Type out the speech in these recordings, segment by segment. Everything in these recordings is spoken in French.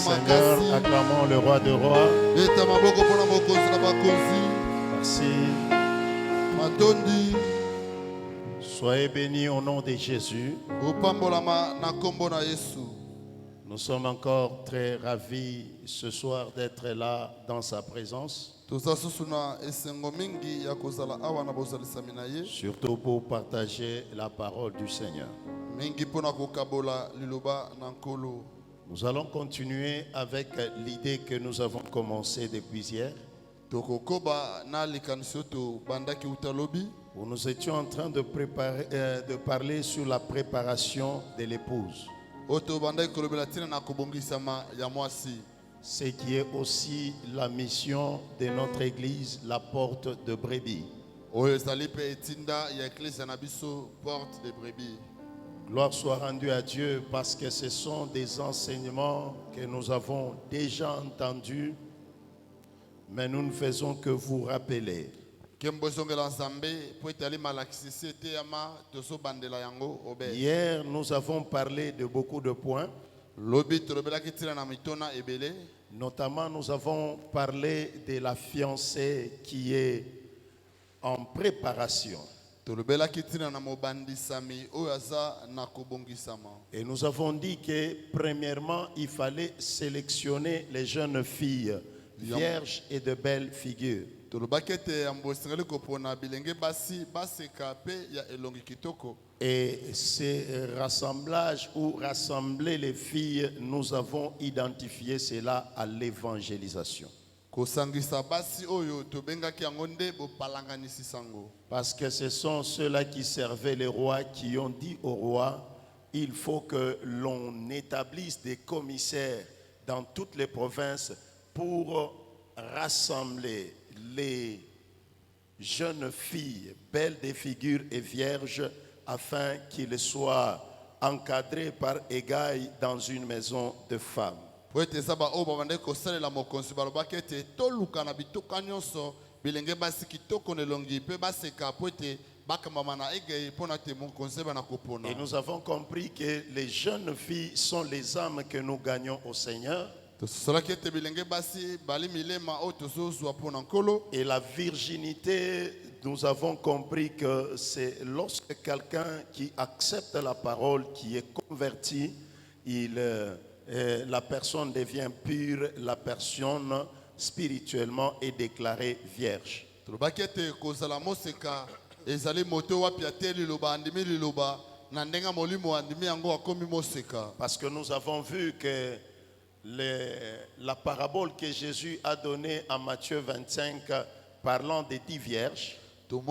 Seigneur, acclamons le roi de rois. Merci. Soyez bénis au nom de Jésus. Nous sommes encore très ravis ce soir d'être là dans sa présence. Surtout pour partager la parole du Seigneur. Nous allons continuer avec l'idée que nous avons commencé depuis hier, où nous étions en train de parler sur la préparation de l'épouse. Ce qui est aussi la mission de notre église, la porte de brebis. Gloire soit rendue à Dieu parce que ce sont des enseignements que nous avons déjà entendus, mais nous ne faisons que vous rappeler. Hier, nous avons parlé de beaucoup de points. Notamment, nous avons parlé de la fiancée qui est en préparation. Et nous avons dit que premièrement, il fallait sélectionner les jeunes filles vierges et de belles figures. Et ce rassemblage ou rassembler les filles, nous avons identifié cela à l'évangélisation. Parce que ce sont ceux-là qui servaient les rois qui ont dit au roi, il faut que l'on établisse des commissaires dans toutes les provinces pour rassembler les jeunes filles, belles de figure et vierges, afin qu'ils soient encadrés par égailles dans une maison de femmes. Et nous avons compris que les jeunes filles sont les âmes que nous gagnons au Seigneur. Et la virginité, nous avons compris que c'est lorsque quelqu'un qui accepte la parole, qui est converti, la personne devient pure, la personne spirituellement est déclarée vierge. Parce que nous avons vu que la parabole que Jésus a donnée en Matthieu 25 parlant des 10 vierges, la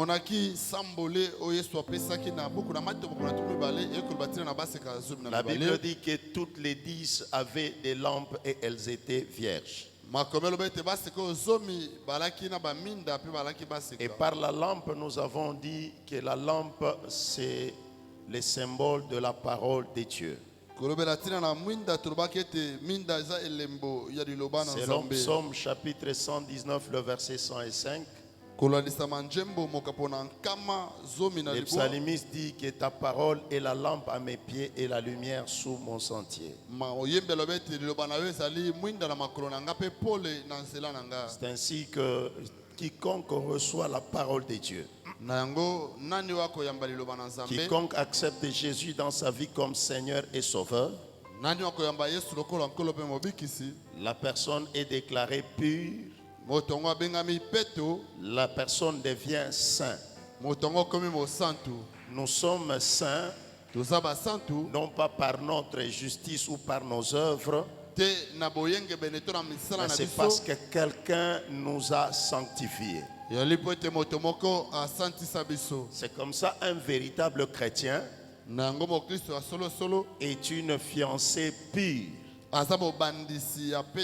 Bible dit que toutes les 10 avaient des lampes et elles étaient vierges. Et par la lampe, nous avons dit que la lampe, c'est le symbole de la parole de Dieu. Selon Psaume chapitre 119, le verset 105, le psalmiste dit que ta parole est la lampe à mes pieds et la lumière sous mon sentier. C'est ainsi que quiconque reçoit la parole de Dieu, quiconque accepte Jésus dans sa vie comme Seigneur et Sauveur, la personne est déclarée pure, la personne devient saint. Nous sommes saints, non pas par notre justice ou par nos œuvres, mais c'est parce que quelqu'un nous a sanctifiés. C'est comme ça un véritable chrétien est une fiancée pure.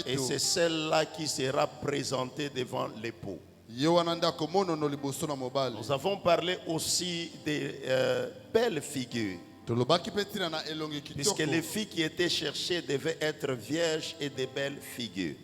Et c'est celle-là qui sera présentée devant l'époux. Nous avons parlé aussi des belles figures. Puisque les filles qui étaient cherchées devaient être vierges et de belles figures.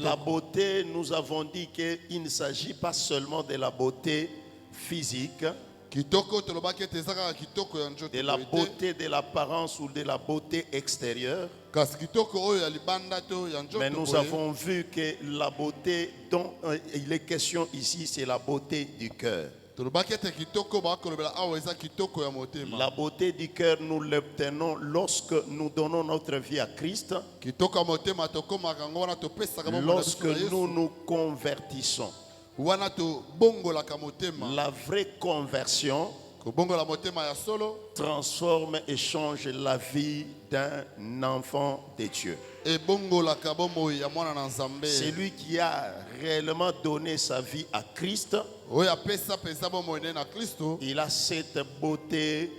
La beauté, nous avons dit qu'il ne s'agit pas seulement de la beauté physique, kitoko tolobaki ete eza kaka kitoko ya nzoto de la boye te, beauté de l'apparence ou de la beauté extérieure. kasi kitoko oyo ya libanda to ya Mais nzoto nous boye. avons vu que la beauté dont il est question ici, c'est la beauté du cœur. Tolobaki ete kitoko bakolobela awa eza kitoko ya motema. La beauté du cœur, nous l'obtenons lorsque nous donnons notre vie à Christ, Kitoko ya motema tokomaka yango wana topesaka bomoi na lorsque biso na nous Yesu. nous convertissons. Wana tobongolaka motema. La vraie conversion Kobongola motema ya solo transforme et change la vie d'un enfant de Dieu. ebongolaka bomoi ya mwana na Nzambe. C'est lui qui a réellement donné sa vie à Christ. Oyo apesa pesa bomoi ne na Kristo. Il a cette beauté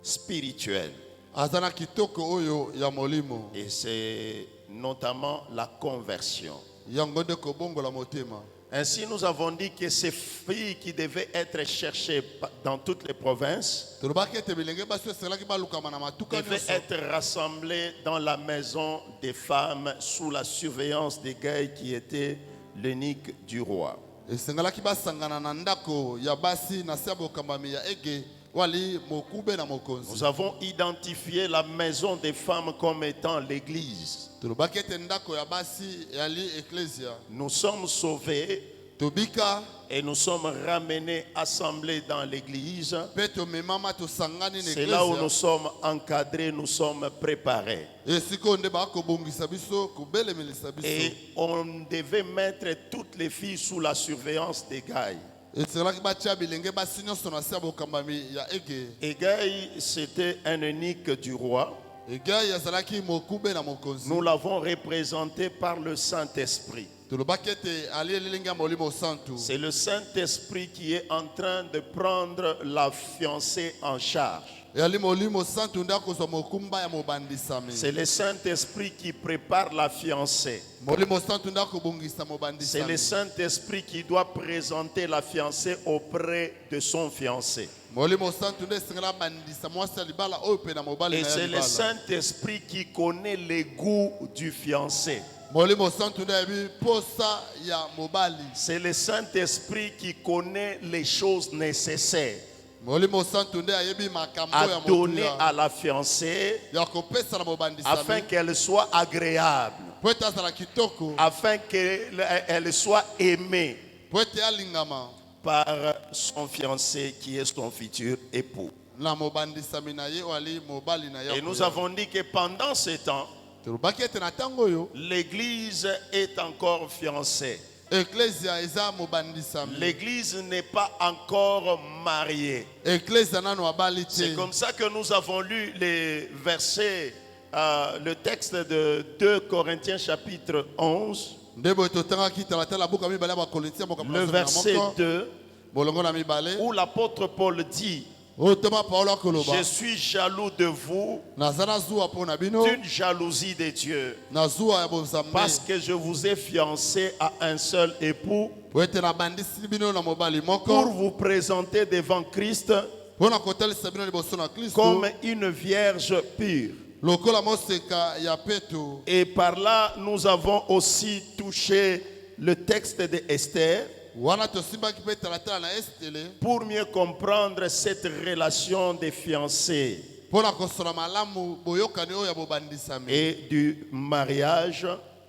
spirituelle. Aza na kitoko oyo ya molimo. Et c'est notamment la conversion. Yango nde kobongola motema. Ainsi, nous avons dit que ces filles qui devaient être cherchées dans toutes les provinces Tolobaki ete bilenge basi oyo esengelaki balukama na matuka devaient nyonso. être rassemblées dans la maison des femmes sous la surveillance des gars qui étaient l'eunuque du roi. Esengelaki basangana na ndako ya basi na se ya bokambami ya ege wali mokube na mokonzi. Nous avons identifié la maison des femmes comme étant l'église. Tolobaki ete ndako ya basi yali eklesia. Nous sommes sauvés Tobika et nous sommes ramenés, assemblés dans l'église. pe tomemama tosangani na C'est là où nous eklesia. sommes encadrés, nous sommes préparés. Esiko nde bakobongisa biso kobelemelisa biso. Et on devait mettre toutes les filles sous la surveillance des gars. Esengelaki batia bilenge basi nyonso na se ya bokambami ya ege. Egaï, c'était un eunuque du roi. Egai azalaki mokube na mokonzi. Nous l'avons représenté par le Saint-Esprit. Tolobaki ete ali elilingi ya molimo santu. C'est le Saint-Esprit qui est en train de prendre la fiancée en charge. Yali molimo santu nde akozwa mokumba ya mobandisami. C'est le Saint-Esprit qui prépare la fiancée. Molimo santu nde akobongisa C'est le mobandisami. Saint-Esprit qui doit présenter la fiancée auprès de son fiancé. Molimo santu nde esengela bandisa mwasi ya libala oyo pe na mobali Et na ya c'est le libala. Saint-Esprit qui connaît les goûts du fiancé. Molimo santu nde ayebi posa ya mobali. C'est le Saint-Esprit qui connaît les choses nécessaires Molimo santu nde ayebi makambo à ya motu donner ya à la fiancée ya kopesa na afin mobandisami. qu'elle soit agréable, Po ete azala kitoko. afin qu'elle soit aimée Po ete alingama par son fiancé qui est son futur époux. na mobandisami na ye oyo ali mobali na ye. Et nous avons dit que pendant ce temps, Tolobaki ete na ntango oyo l'Église est encore fiancée. eklesia eza mobandisami. L'Église n'est pas encore mariée. Eklesia nano abali C'est te. comme ça que nous avons lu les versets, le texte de 2 Corinthiens chapitre 11, Nde boye totangaki talatala buku ya mibale ya bakorintia le verset 2, bolongo na mibale où l'apôtre Paul dit: oyo toma Paulo akoloba je suis jaloux de vous naza na zuwa mpo na bino d'une jalousie de Dieu, na zuwa ya bozambe parce que je vous ai fiancé à un seul époux po ete nabandisi bino na mobali pour moko vous présenter devant Christ mpo na kotalisa bino liboso na Kristo comme une vierge pure. lokola moseka ya peto. Et par là, nous avons aussi touché le texte de Esther Wana tosimbaki mpe talatala na Estele pour mieux comprendre cette relation des fiancés mpo na kosola malamu boyokani oyo ya bobandisami et du mariage,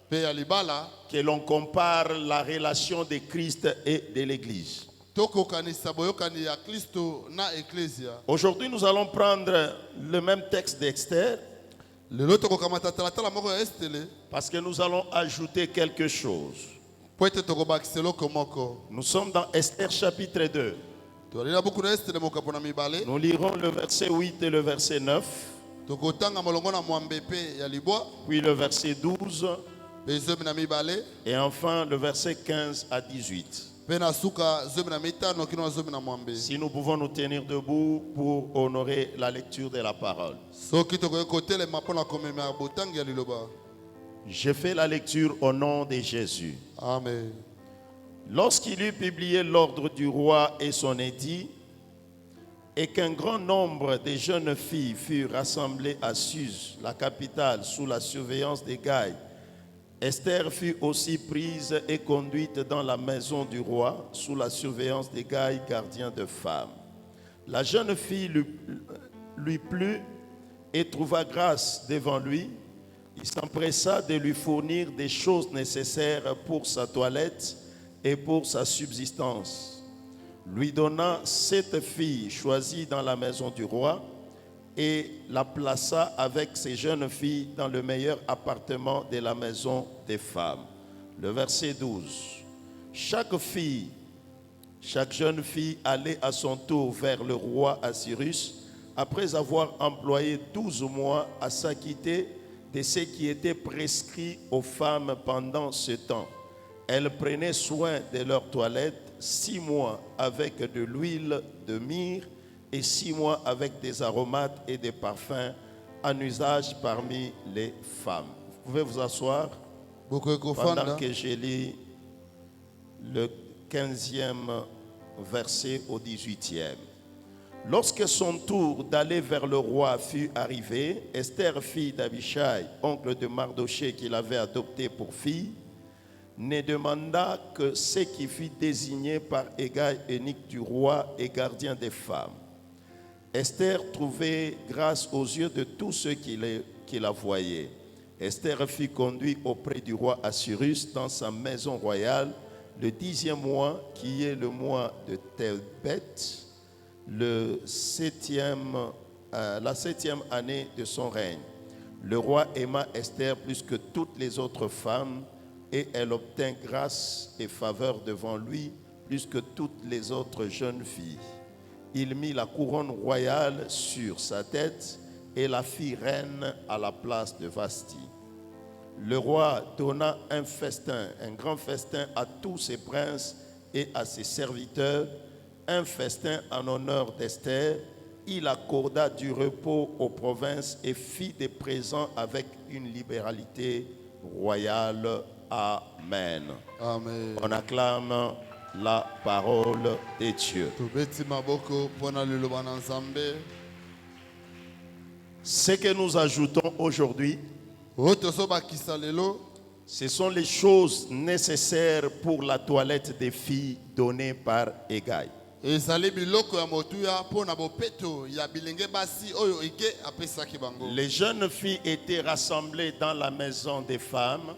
mpe ya libala que l'on compare la relation de Christ et de l'Église. tokokanisa boyokani ya Kristo na eklesia. Aujourd'hui, nous allons prendre le même texte d'Esther Lelo tokokamata talatala moko ya Estele parce que nous allons ajouter quelque chose. po ete tokobakisa eloko moko. Nous sommes dans Esther chapitre 2. Toalela buku na Estele mokapo na mibale Nous lirons le verset 8 et le verset 9, tokotanga molongo na mwambe mpe ya libwa puis le verset 12 mpe zomi na mibale et enfin le verset 15 à 18. mpe na suka zomi na mitano kino na zomi na mwambe. Si nous pouvons nous tenir debout pour honorer la lecture de la parole. Soki tokoki kotelema mpo na komema botangi ya liloba. Je fais la lecture au nom de Jésus. Amen. Lorsqu'il eut publié l'ordre du roi et son édit, et qu'un grand nombre de jeunes filles furent rassemblées à Suse, la capitale, sous la surveillance des Gaïs, Esther fut aussi prise et conduite dans la maison du roi, sous la surveillance des Gaïs, gardiens de femmes. La jeune fille lui plut et trouva grâce devant lui. Il s'empressa de lui fournir des choses nécessaires pour sa toilette et pour sa subsistance. Lui donna 7 filles choisies dans la maison du roi et la plaça avec ses jeunes filles dans le meilleur appartement de la maison des femmes. Le verset 12. Chaque jeune fille allait à son tour vers le roi Assyrus après avoir employé 12 mois à s'acquitter de ce qui était prescrit aux femmes pendant ce temps. Elles prenaient soin de leur toilette 6 mois avec de l'huile de myrrhe et 6 mois avec des aromates et des parfums en usage parmi les femmes. Vous pouvez vous asseoir pendant que je lis le 15e verset au 18e. Lorsque son tour d'aller vers le roi fut arrivé, Esther, fille d'Abishai, oncle de Mardoché qu'il avait adopté pour fille, ne demanda que ce qui fut désigné par Hégai, eunuque du roi et gardien des femmes. Esther trouvait grâce aux yeux de tous ceux qui la voyaient. Esther fut conduite auprès du roi Assyrus dans sa maison royale le 10e mois, qui est le mois de Tebet, la 7e année de son règne. Le roi aima Esther plus que toutes les autres femmes et elle obtint grâce et faveur devant lui plus que toutes les autres jeunes filles. Il mit la couronne royale sur sa tête et la fit reine à la place de Vasti. Le roi donna un grand festin à tous ses princes et à ses serviteurs, un festin en honneur d'Esther. Il accorda du repos aux provinces et fit des présents avec une libéralité royale. Amen. Amen. On acclame la parole de Dieu. Ce que nous ajoutons aujourd'hui, ce sont les choses nécessaires pour la toilette des filles données par Hégai. Les jeunes filles étaient rassemblées dans la maison des femmes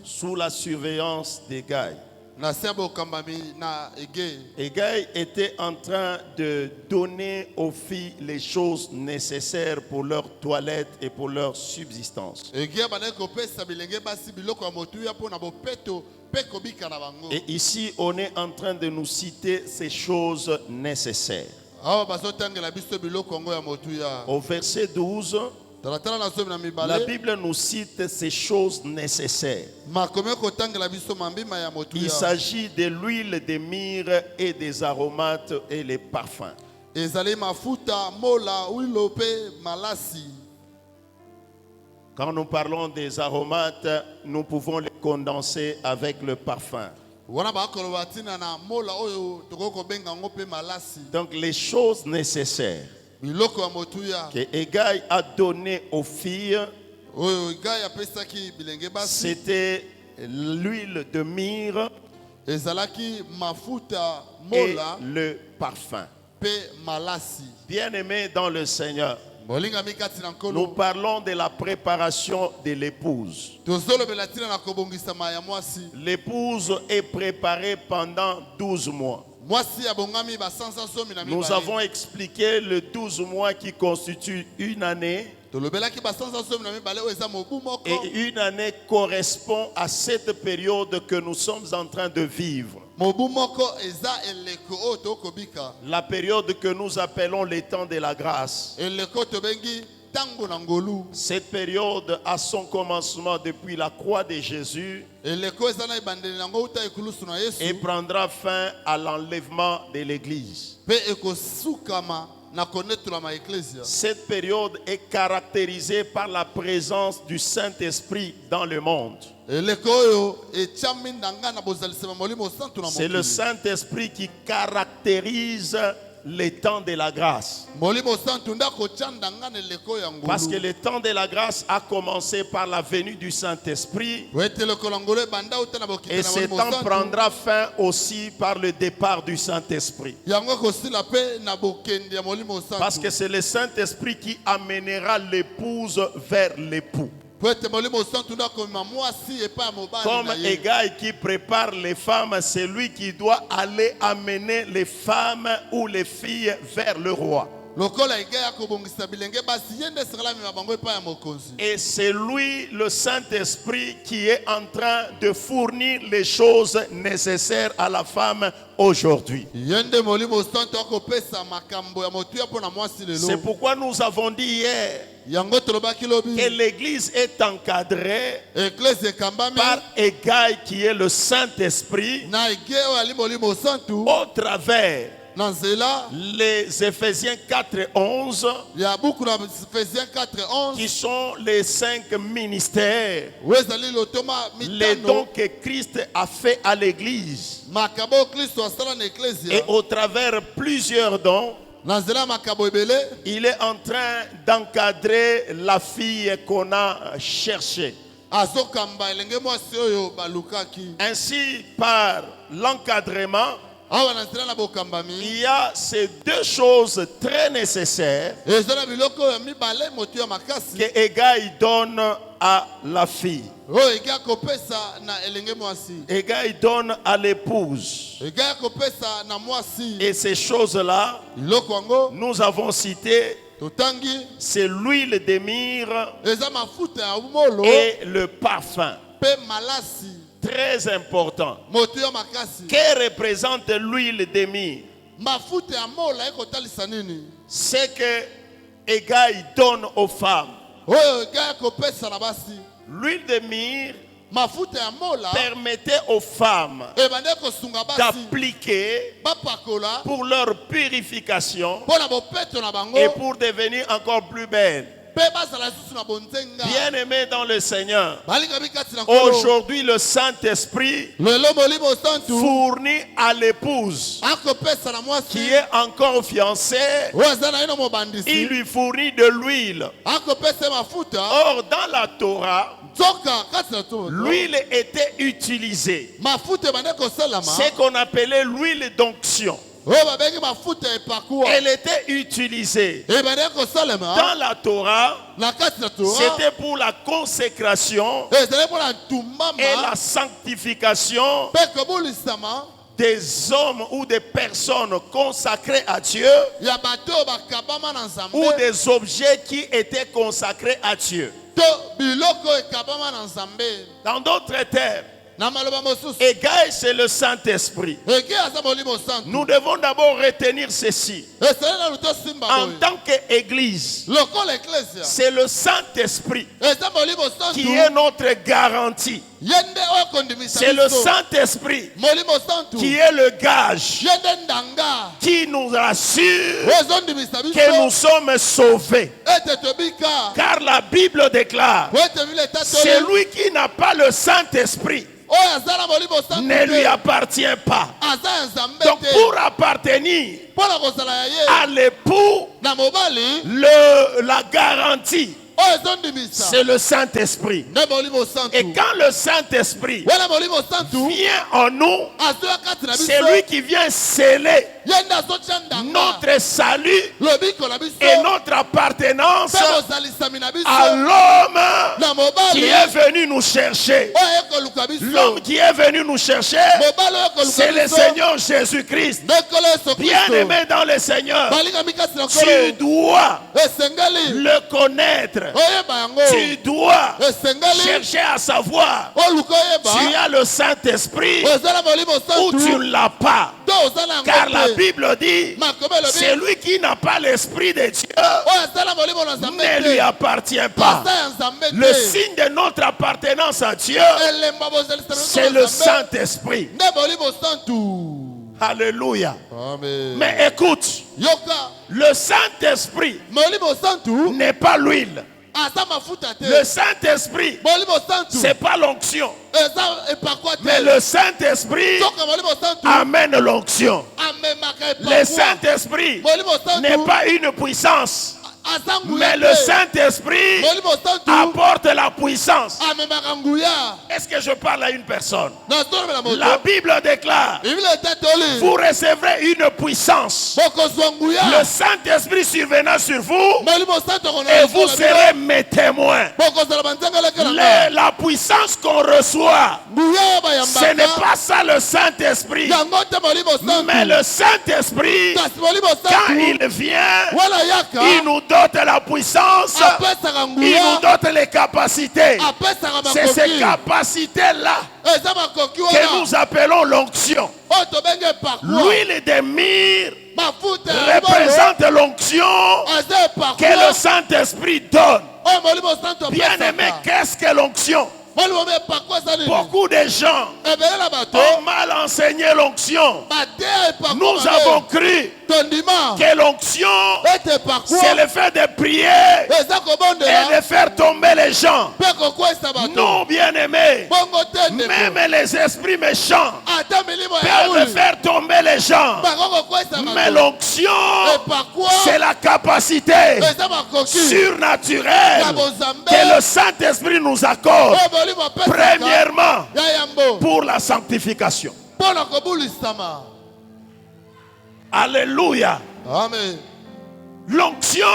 sous la surveillance d'Hégai. Hégai était en train de donner aux filles les choses nécessaires pour leur toilette et pour leur subsistance. Et ici, on est en train de nous citer ces choses nécessaires. Au verset 12, la Bible nous cite ces choses nécessaires. Il s'agit de l'huile de myrrhe et des aromates et les parfums. Quand nous parlons des aromates, nous pouvons les condenser avec le parfum. Donc les choses nécessaires que Hégai a donné aux filles, c'était l'huile de myrrhe et le parfum. Bien-aimés dans le Seigneur, nous parlons de la préparation de l'épouse. L'épouse est préparée pendant 12 mois. Nous avons expliqué le 12 mois qui constitue une année. Et une année correspond à cette période que nous sommes en train de vivre. La période que nous appelons le temps de la grâce. Cette période a son commencement depuis la croix de Jésus et prendra fin à l'enlèvement de l'Église. Cette période est caractérisée par la présence du Saint-Esprit dans le monde. C'est le Saint-Esprit qui caractérise le temps de la grâce. Molimo santu ndako chanda ngane leko ya ngulu. Parce que le temps de la grâce a commencé par la venue du Saint-Esprit. Wete leko langolo banda utana bokita Et na ce molimo temps santu. prendra fin aussi par le départ du Saint-Esprit. Yango kosila pe na bokendi ya molimo santu. Parce que c'est le Saint-Esprit qui amènera l'épouse vers l'époux. Wete molimo santu ndako mamwasi epa mobali Comme na ye. Égaï qui prépare les femmes, c'est lui qui doit aller amener les femmes ou les filles vers le roi. Lokola igaya kobongisa bilenge basi yende seralami mabango epa ya mokonzi. Et c'est lui, le Saint-Esprit, qui est en train de fournir les choses nécessaires à la femme aujourd'hui. Yende molimo santu akopesa makambo ya motuya pona mwasi lelo. C'est pourquoi nous avons dit hier Yango tolobaki lobi. que l'Église est encadrée Église ekambami. par Égaï qui est le Saint-Esprit Na igeo ali molimo santu. au travers Nanzela. les Éphésiens 4 et 11 Ya buku na Ephésiens 4:11. qui sont les 5 ministères, Wezali lotoma les mitano. dons que Christ a fait à l'Église. Makabo Kristo asala na ecclesia. Et au travers plusieurs dons, Nanzela makabo ebele. il est en train d'encadrer la fille qu'on a cherchée. Azokamba elenge mwasi oyo balukaki. Ainsi, par l'encadrement, Awa nanzela na bokambami. il y a ces deux choses très nécessaires Ezala biloko ya mibale motu ya makasi. que Égaï donne à la fille. Oyo ega kopesa na elenge mwasi. Égaï donne à l'épouse. Ega kopesa na mwasi. Et ces choses-là, Iloko yango nous avons cité, totangi c'est l'huile de myrrhe eza mafuta ya molo et le parfum. pe malasi. Très important. Motu ya makasi. Que représente l'huile de myrrhe? Mafuta ya mola ekotalisa nini? C'est que Égaï donne aux femmes. Oyo ega kopesa na basi. L'huile de myrrhe Mafuta ya mola permettait aux femmes ebande kosunga basi d'appliquer bapakola pour leur purification pona bopeto na bango et pour devenir encore plus belles. pe bazala lisusu na bonzenga. Bien-aimés dans le Seigneur, Balingami kati na nkolo. aujourd'hui le Saint-Esprit Lelo molimo santu fournit à l'épouse akopesa na qui mwasi est encore fiancée, oyo aza na ye no il mobandisi lui fournit de l'huile. akopesa mafuta. Or, dans la Torah, Nzoka kati na to l'huile était utilisée. mafuta ebande kosalama Ce qu'on appelait l'huile d'onction. oyo babengi mafuta epakuwa Elle était utilisée. ebande kosalema Dans la Torah, na kati na Torah. c'était pour la consécration Ezali mpona et ntumbama la sanctification mpe kobulisama des hommes ou des personnes consacrées à Dieu ya bato oyo bakabama na nzambe ou des objets qui étaient consacrés à Dieu. to biloko ekabama na nzambe. Dans d'autres termes, Na maloba mosusu Égaï, c'est le Saint-Esprit. eke aza molimo santu. Nous devons d'abord retenir ceci. Ezali na luto simba En boye tant qu'Église, lokola eklesia c'est le Saint-Esprit eza molimo santu qui est notre garantie. ye nde oyo kondimisa C'est le biso. Saint-Esprit Molimo santu qui est le gage ye nde ndanga qui nous assure oyo ezondimisa biso que nous sommes sauvés. ete tobika Car la Bible déclare, po ete bile etatoli celui qui n'a pas le Saint-Esprit oyo aza na molimo santu ne lui te appartient pas. aza ya nzambe Donc te pour appartenir mpo na kozala ya ye à l'époux, na mobali la garantie, oyo ezondimisa c'est le Saint-Esprit. nde molimo Et santu. quand le Saint-Esprit wana molimo santu vient en nous, azoya kati na c'est biso lui qui vient sceller ye nde azotia ndanga notre salut lobiko na biso et notre appartenance mpe bozalisami na biso à l'homme na qui mobali est venu nous chercher. oyo ekoluka biso L'homme qui est venu nous chercher, mobali oyo c'est ekoluka le biso Seigneur Jésus-Christ. ndekolo yesu kristo Bien-aimé dans le Seigneur, balingami kasi na tu nkolo dois esengeli le connaître. oyeba yango Tu dois esengeli chercher à savoir, oluka tu oyeba as le Saint-Esprit oza na molimo ou tu santu ne l'as pas. to oza na Car la yango te Bible dit, makomi elobi celui qui n'a pas l'Esprit de Dieu oyo aza na molimo na nzambe ne lui te appartient pas. aza ya nzambe Le te signe de notre appartenance à Dieu, elemba bozalisami c'est le Saint-Esprit. nde molimo santu. Alléluia. Amen. Mais écoute, yoka le Saint-Esprit molimo santu n'est pas l'huile. aza mafuta te. Le Saint-Esprit, Molimo santu c'est pas l'onction. eza epakwa te. Mais le Saint-Esprit Soka molimo santu amène l'onction. amemaka Le epakwa. Saint-Esprit Molimo santu n'est pas une puissance. aza nguya Mais te. le Saint-Esprit Molimo santu apporte la puissance. amemaka nguya. Est-ce que je parle à une personne? Nazolobela moto. La Bible déclare, Biblia etatoli vous recevrez une puissance. bokozwa nguya. Le Saint-Esprit survenant sur vous Molimo santu et vous serez mes témoins. bokozala banzengeleke na La puissance qu'on reçoit, nguya ce n'est bayambaka. pas ça le Saint-Esprit. Yango te molimo santu. Mais le Saint-Esprit, Kasi molimo quand santu il vient, wala yaka il nous donne la puissance, apesaka il nous nguya. donne les capacités. Apesaka C'est ces makoki. capacités-là Eza makoki que wana. nous appelons l'onction. Oyo tobenge epakwa. L'huile de myrrhe Mafuta ya libolo représente l'onction eza epakwa. que le Saint-Esprit donne. Oyo molimo santu Bien aimé, qu'est-ce que l'onction? molimo me epakwa eza nini? Beaucoup de gens Ebele na bato ont mal enseigné l'onction. bateya epakwa Nous mabe. avons cru tondima que l'onction, ete epakwa c'est le fait de prier eza et kobondela de faire tomber les gens. mpe kokwesa bato. Non, bien aimé, Bongo te ndeko. même les esprits méchants Ata milimo ya peuvent yauli faire tomber les gens. bako kokwesa Mais bato. l'onction, Epakwa c'est la capacité eza makoki surnaturelle ya bozambe. que le Saint-Esprit nous accorde. Oyo molimo apesaka Premièrement, ya yambo pour la sanctification. mpo na kobulisama. Alléluia. Amen. L'onction,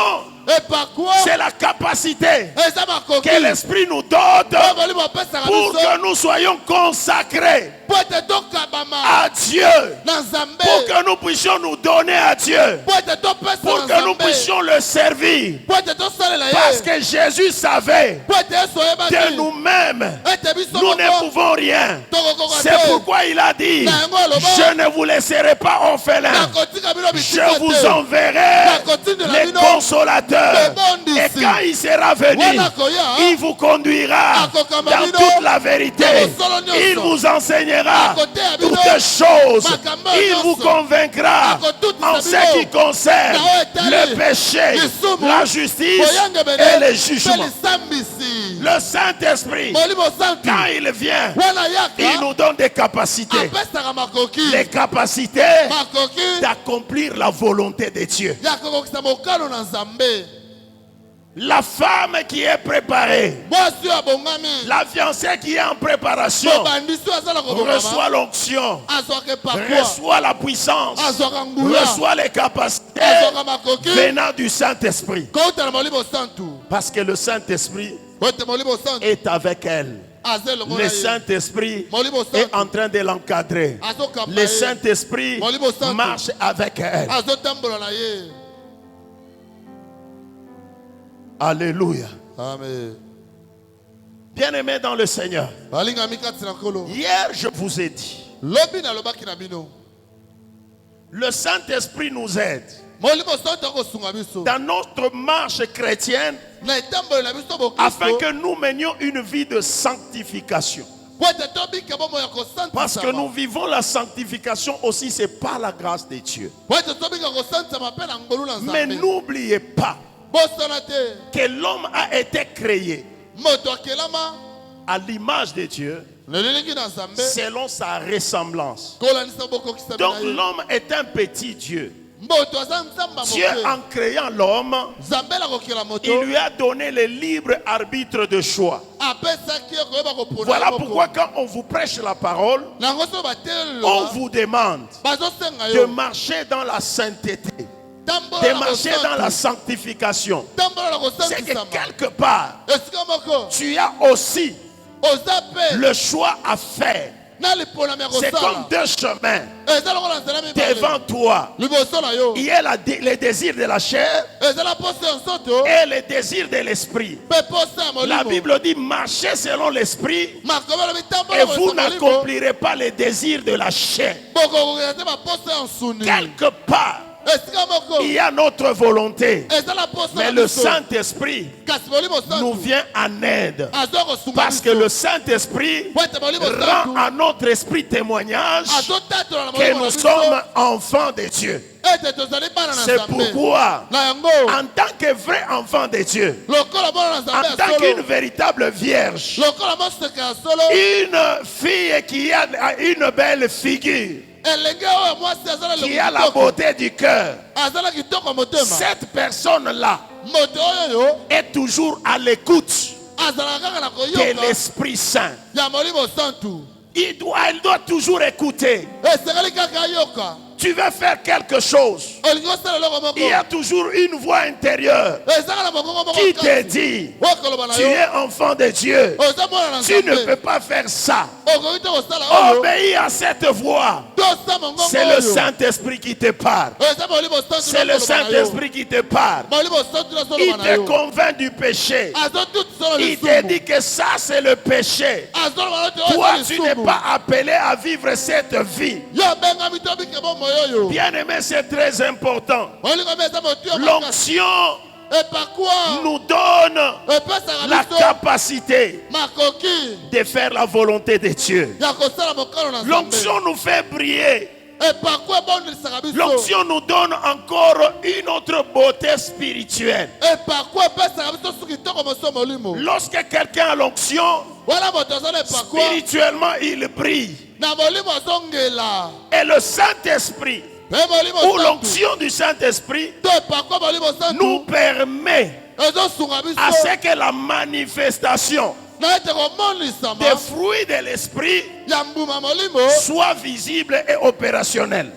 Epakwa c'est la capacité eza makoki que l'Esprit nous donne oyo molimo apesaka pour biso que nous soyons consacrés po ete tokabama à Dieu, na Nzambe. pour que nous puissions nous donner à Dieu, Po ete topesa pour na que nous Nzambe. puissions le servir. Po ete tosalela Parce ye. que Jésus savait Po ete Yesu de oyebaki nous-mêmes, ete biso nous ne moko pouvons rien. tokokoka C'est te. pourquoi il a dit, Na yango aloba, je ne vous laisserai pas orphelins. nakotika bino Je bitika vous te. enverrai les consolateurs. Et quand il sera venu, Wana koya, il vous conduira akokamba dans bino, toute la vérité. na bosolo nyonso. Il vous enseignera Akoteya bino, toutes choses. makambo Il nyonso. vous convaincra Akotutisa en bino, ce qui concerne na oyo etali le péché, lisumu, la justice boyangebele, et le mpe jugement. lisambisi. Le Saint-Esprit, Molimo santu quand il vient, wana il yaka nous donne des capacités. apesaka makoki Les capacités makoki d'accomplir la volonté de Dieu. ya kokokisa mokano na Nzambe. La femme qui est préparée, Mwasi oyo abongami la fiancée qui est en préparation, mobandisi oyo azala kobongama reçoit l'onction, azwaka epakwa reçoit la puissance, azwaka nguya reçoit les capacités azwaka makoki venant du Saint-Esprit. kouta na molimo santu Parce que le Saint-Esprit po ete molimo santu est avec elle. aza elongo na Le ye. Saint-Esprit Molimo est santu en train de l'encadrer. azokamba Le ye Saint-Esprit Molimo santu. marche avec elle. azotambola na ye. Alléluia. Amen. Bien-aimés dans le Seigneur, balingami kati na nkolo hier je vous ai dit, lobi nalobaki na bino le Saint-Esprit nous aide molimo santu akosunga biso dans notre marche chrétienne na etamboli na biso afin bokristo que nous menions une vie de sanctification. po ete tobika bomo ya Parce que nous kosantisama vivons la sanctification aussi, c'est par la grâce de Dieu. po ete tobika kosantisama mpe na ngolu na Mais Nzambe. n'oubliez pas Bosana te que l'homme a été créé moto akelama à l'image de Dieu lelilingi na Nzambe selon sa ressemblance. kolandisa bokokisa Donc na ye. l'homme est un petit Dieu. Moto aza nzamba Dieu, moke en créant l'homme, Nzambe akokela moto il lui a donné le libre arbitre de choix. apesaki ye koyeba kopona Voilà ye moko. pourquoi quand on vous prêche la parole, nango so bateleli on loba vous demande bazosenga de yo marcher dans la sainteté, tambola de na marcher dans la kosantu sanctification. tambola na C'est que kosantisama quelque part, esika moko tu as aussi oza mpe le choix à faire. na liponami ya C'est comme kosala deux chemins eza lokola nzela devant mibale toi. liboso na yo Il y a le désir de la chair ezala poso ya nzoto et le désir de l'esprit. mpe poso ya La molimo Bible dit marchez selon l'esprit makomi alobi et tambola vous kolesa molimo n'accomplirez pas les désirs de la chair. bokokokela te baposo ya nsuni Quelque part, Il y a notre volonté. Mais le Saint-Esprit nous vient en aide. Parce que le Saint-Esprit rend à notre esprit témoignage que nous sommes enfants de Dieu. C'est pourquoi, en tant que vrai enfant de Dieu, en tant qu'une véritable vierge, une fille qui a une belle figure, qui a la beauté du cœur, cette personne-là est toujours à l'écoute de l'Esprit Saint. Elle doit toujours écouter. Tu veux faire quelque chose, il y a toujours une voix intérieure qui te dit, tu es enfant de Dieu, tu ne peux pas faire ça. Obéis à cette voix. C'est le Saint-Esprit qui te parle. C'est le Saint-Esprit qui te parle. Il te convainc du péché. Il te dit que ça c'est le péché. Toi tu n'es pas appelé à vivre cette vie. Bien aimé, c'est très important. L'onction nous donne la capacité de faire la volonté de Dieu. L'onction nous fait briller. L'onction nous donne encore une autre beauté spirituelle. Lorsque quelqu'un a l'onction, spirituellement il brille. Et le Saint-Esprit, ou l'onction du Saint-Esprit, nous permet à ce que la manifestation des fruits de l'Esprit soit visible et opérationnelle.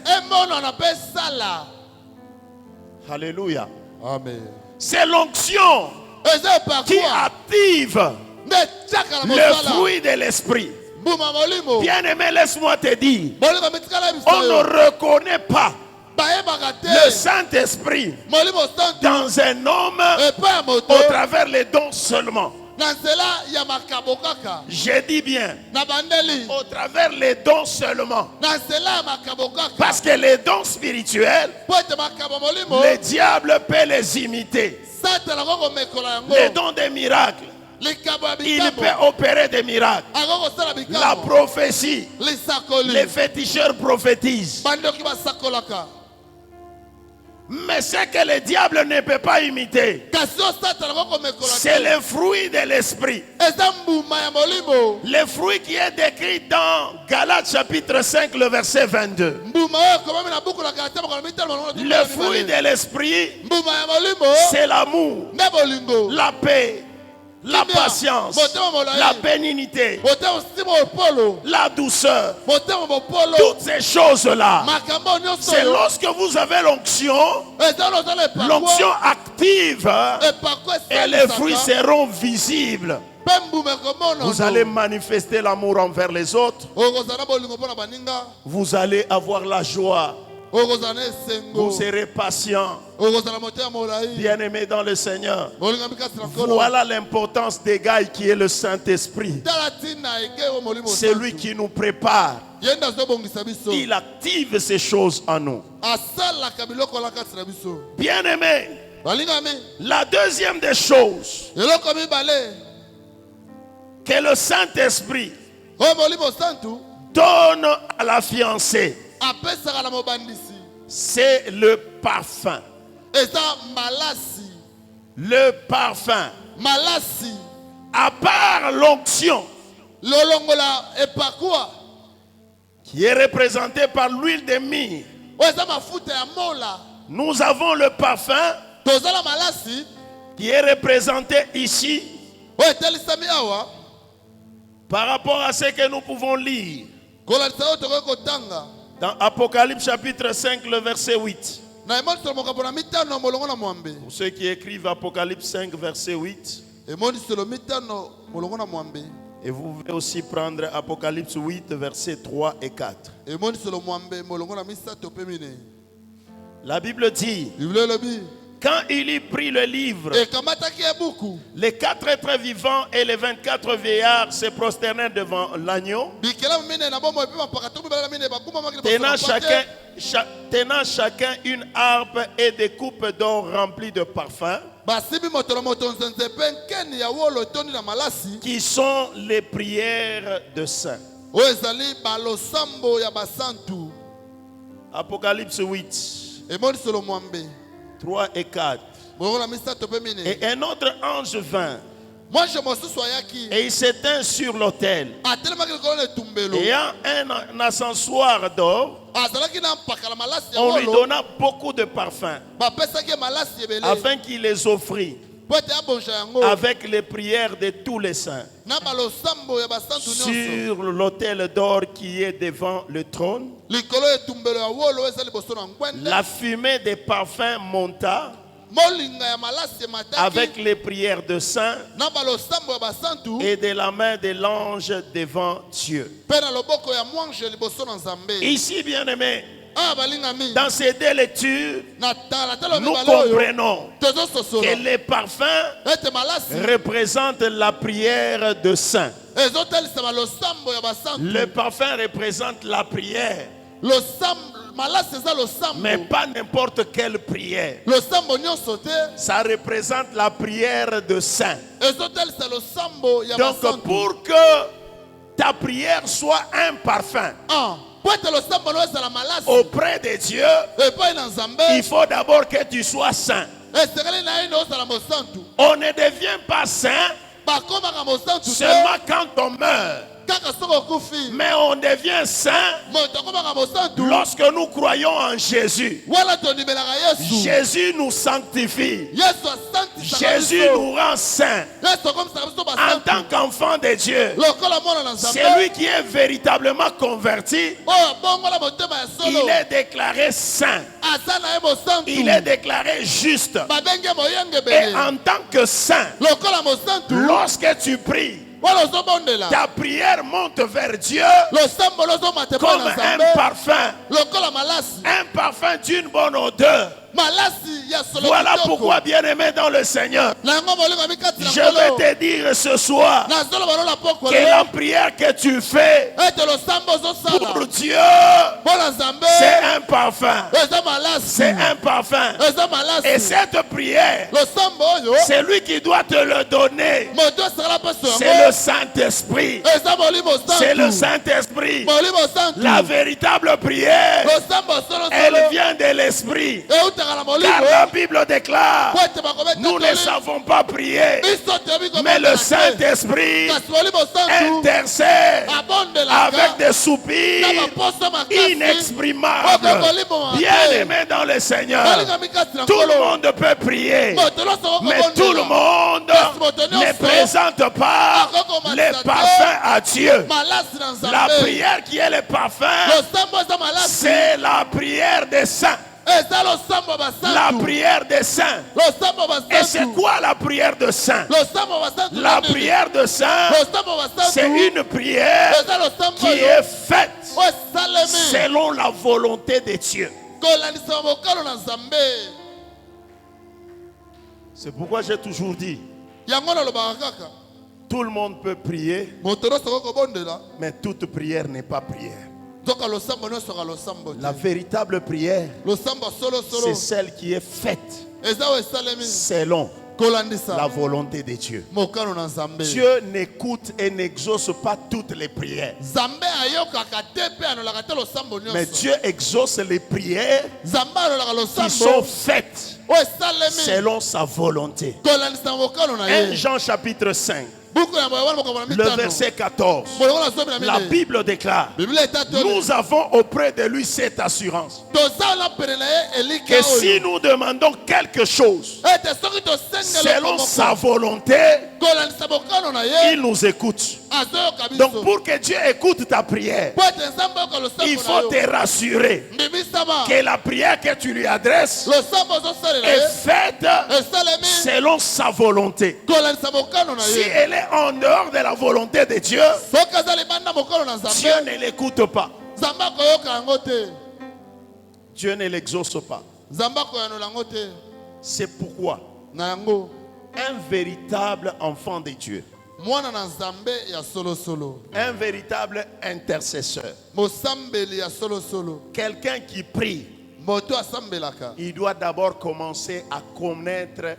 Alléluia. Amen. C'est l'onction qui active le fruit de l'Esprit. Bien-aimé, laisse-moi te dire, on ne reconnaît pas le Saint-Esprit dans un homme au travers les dons seulement. Je dis bien, au travers les dons seulement. Parce que les dons spirituels, le diable peut les imiter. Les dons des miracles, il peut opérer des miracles. La prophétie, les féticheurs prophétisent. Mais ce que le diable ne peut pas imiter, c'est le fruit de l'esprit. Le fruit qui est décrit dans Galates chapitre 5, le verset 22. Le fruit de l'esprit, c'est l'amour, la paix, la patience, la bénignité, la douceur. Toutes ces choses-là, c'est lorsque vous avez l'onction, l'onction active et les fruits seront visibles. Vous allez manifester l'amour envers les autres. Vous allez avoir la joie. Vous serez patient, bien-aimé dans le Seigneur. Voilà l'importance des gars qui est le Saint-Esprit. C'est lui qui nous prépare. Il active ces choses en nous. Bien-aimé, la deuxième des choses que le Saint-Esprit donne à la fiancée, c'est le parfum. Le parfum. À part l'onction, qui est représentée par l'huile de myrrhe, nous avons le parfum qui est représenté ici par rapport à ce que nous pouvons lire dans Apocalypse chapitre 5, le verset 8. Pour ceux qui écrivent Apocalypse 5, verset 8. Et vous pouvez aussi prendre Apocalypse 8, verset 3 et 4. La Bible dit, Quand il eut pris le livre, ekamataki ebuku. les 4 êtres vivants et les 24 vieillards se prosternèrent devant l'agneau, Bikelamu mine na bomo epe mapakato mibala mine bakuma makili tenant basona chacun, pake. tenant chacun une harpe et des coupes d'or remplies de parfums, Basibi motolo motonzo nzepe nkeni ya wolo toni na malasi. qui sont les prières de saints. Oyo ezali balosambo ya basantu. Apocalypse 8, Emoni solo mwambe. 3 et 4. Bongola misato pe mine. Et un autre ange vint, Moi je mosusu ayaki. et il s'éteint sur l'autel, Atelemaki likolo na etumbelo. ayant un ascensoir d'or. Azalaki na mpaka la malasi ya On lui wolo. donna beaucoup de parfums, Bapesaki ye malasi ebele. afin qu'il les offrit Po ete abonja yango. avec les prières de tous les saints Na balosambo ya basantu nyonso. sur l'autel d'or qui est devant le trône. Likolo etumbelo ya wolo eza liboso na ngwende. La fumée des parfums monta Molinga ya malasi emataki. avec les prières de saints Na balosambo ya basantu. et de la main de l'ange devant Dieu. Mpe na loboko ya mwange liboso na nzambe. Ici, bien-aimés, Ah balingami. dans ces deux lectures, Na tala tala nous mibale oyo. comprenons Tozo sosolo. que les parfums Ete malasi. représentent la prière de saints. Ezotalisa balosambo ya basantu. Le parfum représente la prière, Malasi eza losambo. mais pas n'importe quelle prière. Losambo nyonso te. Ça représente la prière de saints. Ezotalisa losambo ya Donc basantu. pour que ta prière soit un parfum Ah, po ete losambo no ezala malasi. auprès de Dieu, Epai na nzambe. il faut d'abord que tu sois saint. Esekeli na ye na ozala mosantu. On ne devient pas saint Bakomaka mosantu te. seulement quand on meurt, Kaka soki okufi. mais on devient saint Moto akomaka mosantu. lorsque nous croyons en Jésus. Wana tondibelaka Yesu. Jésus nous sanctifie. Yesu asantisaka Jésus biso. nous rend saints. Yesu akomisaka biso En basantu. tant qu'enfant de Dieu, Lokola mwana na c'est nzambe. lui qui est véritablement converti. Oyo abongola motema ya solo. Il est déclaré saint. Aza na ye mosantu. Il est déclaré juste. Babenge moyenge Et bele. en tant que saint, Lokola mosantu. lorsque tu pries, Wana ozobondela. ta prière monte vers Dieu Losambo lozomata comme mpa na un nzambe. parfum. Lokola malasi. Un parfum d'une bonne odeur. Malasi ya solo Voilà kitoko. pourquoi, bien-aimé dans le Seigneur, Na yango molingo ya mikati na je nkolo. vais te dire ce soir Nazoloba lola poko que lelo. la prière que tu fais Ete losambo ozosala. pour Dieu, Mpo na nzambe. c'est un parfum. Eza malasi. C'est un parfum. Eza malasi. Et cette prière, Losambo oyo. c'est lui qui doit te le donner. Moto asala peso C'est yango. le Saint-Esprit. Eza molimo santu. C'est le Saint-Esprit. Molimo santu. La véritable prière, Losambo solo elle solo. vient de l'Esprit. Eutaka na molimo. Car la Bible déclare, Po ete bakobeta nous ne toli. savons pas prier, Biso toyebi kobeta mais le na te. Saint-Esprit Kasi molimo santu. intercède Abondelaka. avec des soupirs Na baposo makasi. inexprimables. Bien-aimés dans le Seigneur, Balinga mikati na tout le nkolo. monde peut prier, Moto nyonso mais okobondela. tout le monde ne présente pas les parfums à Dieu. Malasi na nzambe. La prière qui est le parfum, Losambo eza malasi. c'est la prière des saints. Eza losambo ya La basantu. prière des saints. Losambo ya Et c'est basantu. quoi la prière de saint? Losambo ya basantu. La prière de saint, Losambo ya basantu. c'est une prière Eza losambo qui oyo. est faite Oyo esalemi. selon la volonté de Dieu. Kolandisa mokalo na nzambe. C'est pourquoi j'ai toujours dit, Yango nalobaka kaka. tout le monde peut prier, Moto nyonso okobondela. mais toute prière n'est pas prière. Nzoka losambo nyonso ka losambo te. La véritable prière, Losambo solo c'est solo. celle qui est faite Eza oyo esalemi. selon Kolandisa. la volonté de Dieu. Mokalo na nzambe. Dieu n'écoute et n'exauce pas toutes les prières. Nzambe ayokaka te pe anolaka te losambo nyonso. Mais Dieu exauce les prières Nzambe alolaka qui sont losambo. faites Oyo esalemi. selon sa volonté. Kolandisa mokalo na 1 ye. Jean chapitre 5, Buku ya moyabana makambo na le mitano. verset 14. Molongo na somi na La mine. Bible déclare, Biblia etatoli. nous avons auprès de lui cette assurance Tozala pene na ye elika que si oyo. nous demandons quelque chose Ete soki tosengela selon komoko. sa volonté, Kolandisa mokano na ye. il nous écoute. Azoyoka biso. Donc pour que Dieu écoute ta prière, Po ete nzambe yoka losambo il na faut yo. te rassurer Ndimisama. que la prière que tu lui adresses Losambo ozosalela est ye. faite Esalemi. selon sa volonté. Kolandisa mokano na Si ye. elle est en dehors de la volonté de Dieu, Soki aza libanda mokano na Dieu nzambe. ne l'écoute pas. Nzambe akoyoka yango te. Dieu ne l'exauce pas. Nzambe akoyanola yango te. C'est pourquoi na yango un véritable enfant de Dieu, mwana na nzambe ya solo solo, un véritable intercesseur, mosambeli ya solo solo, quelqu'un qui prie, moto asambelaka, il doit d'abord commencer à connaître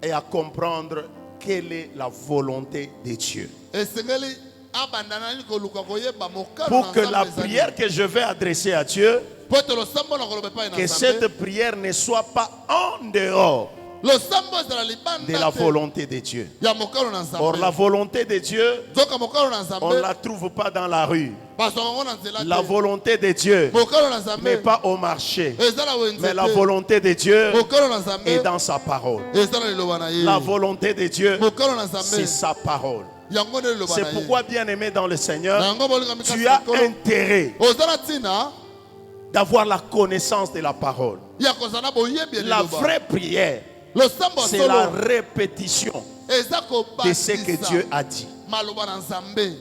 et à comprendre quelle est la volonté de Dieu. esengeli abanda nani koluka koyeba mokano Pour na que la nzambe ezali. prière que je vais adresser à Dieu, Po ete losambo na koloba epai na que nzambe, cette prière ne soit pas en dehors losambo ezala de libanda la te volonté de Dieu. ya mokano na Or, la nzambe. volonté de Dieu, Nzoka mokano na on nzambe ne la trouve pas dans la rue. bazwaka yango na nzela La te. volonté de Dieu Mokano na n'est nzambe pas au marché, eza na wenze mais la te. volonté de Dieu Mokano na est nzambe dans sa parole. eza na liloba na ye. La volonté de Dieu, Mokano na c'est nzambe sa parole. yango nde liloba na C'est ye. pourquoi, bien-aimé dans le Na Seigneur, yango bolingami kasi tu as likolo. intérêt oza na ntina d'avoir la connaissance de la parole. ya kozala na boyebi ya La liloba. vraie prière, losambo ya c'est la solo répétition eza de ce que kobakisa Dieu a dit. maloba na nzambe.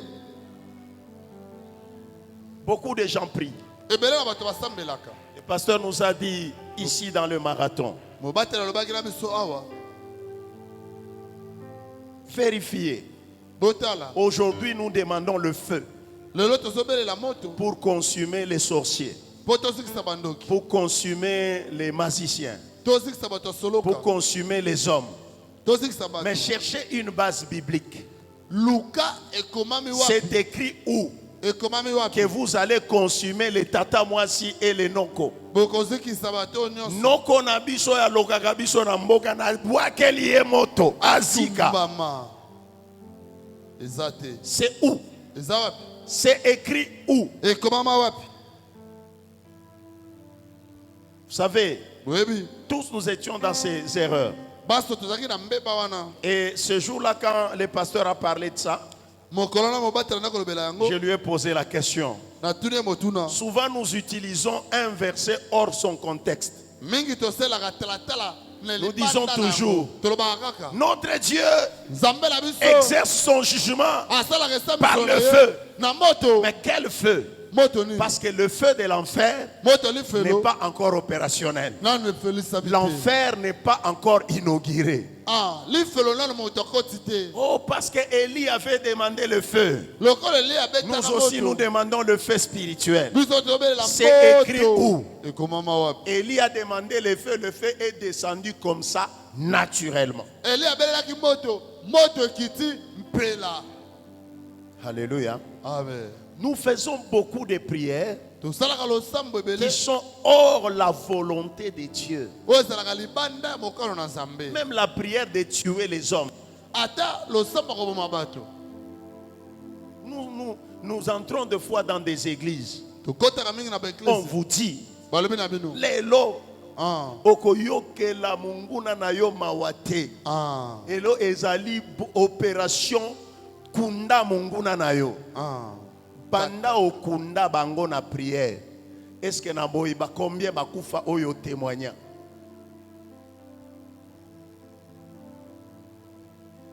Beaucoup de gens prient. ebele na bato basambelaka. Le pasteur nous a dit ici dans le marathon, mobateli alobaki na biso awa vérifiez. botala Aujourd'hui, nous demandons le feu lelo tozobelela moto pour consumer les sorciers, mpo tozikisa bandoki, pour consumer les magiciens, tozikisa bato ya soloka, pour consumer les hommes. tozikisa bato. Mais cherchez une base biblique. luka ekomami wapi? C'est écrit où ekomami que wapi? vous allez consumer les tata mwasi et les noko. bokozikisa bato nyonso Noko na biso ya lokaka biso na mboka na bwakeli ye moto azika. tumbama. eza te. C'est où? eza wapi? C'est écrit où? ekomama wapi? Vous savez, boyebi tous nous étions dans ces erreurs. baso tozalaki na mbeba wana. Et ce jour-là, quand le pasteur a parlé de ça, mokolo na mobatela na kolobela yango je lui ai posé la question. natuni ye motuna. Souvent, nous utilisons un verset hors son contexte. mingi toselaka talatala na Nous libanda disons na toujours, yango. tolobaka kaka Notre Dieu nzambe na biso exerce son jugement asalaka par esamiso le na ye feu. na moto. Mais quel feu? moto nini? Parce que le feu de l'enfer moto n'est lifelo pas encore opérationnel. nanu efelisa bi te. L'enfer n'est pas encore inauguré. Ah, lifelo nanu moto akoti te. Oh, parce que Élie avait demandé le feu. lokola eli abeta Nous na aussi, nous moto demandons le feu spirituel. biso tobelela C'est écrit où? moto ekomama wapi? Élie a demandé le feu est descendu comme ça, naturellement. eli abelelaki moto moto ekiti mpela. Alléluia. amen. Nous faisons beaucoup de prières tosalaka losambo ebele qui sont hors la volonté de Dieu. oyo ezalaka libanda ya mokano na nzambe. Même la prière de tuer les hommes. ata losambo akoboma bato. Nous entrons des fois dans des églises. tokotaka mingi na On baeglise vous dit, balobi na bino. lelo Ah, okoyokela munguna na yo mawate. ah, Elo ezali opération kunda munguna na yo. ah. Banda okunda bango na prière. Est-ce que na boyiba combien bakufa oyo témoignant?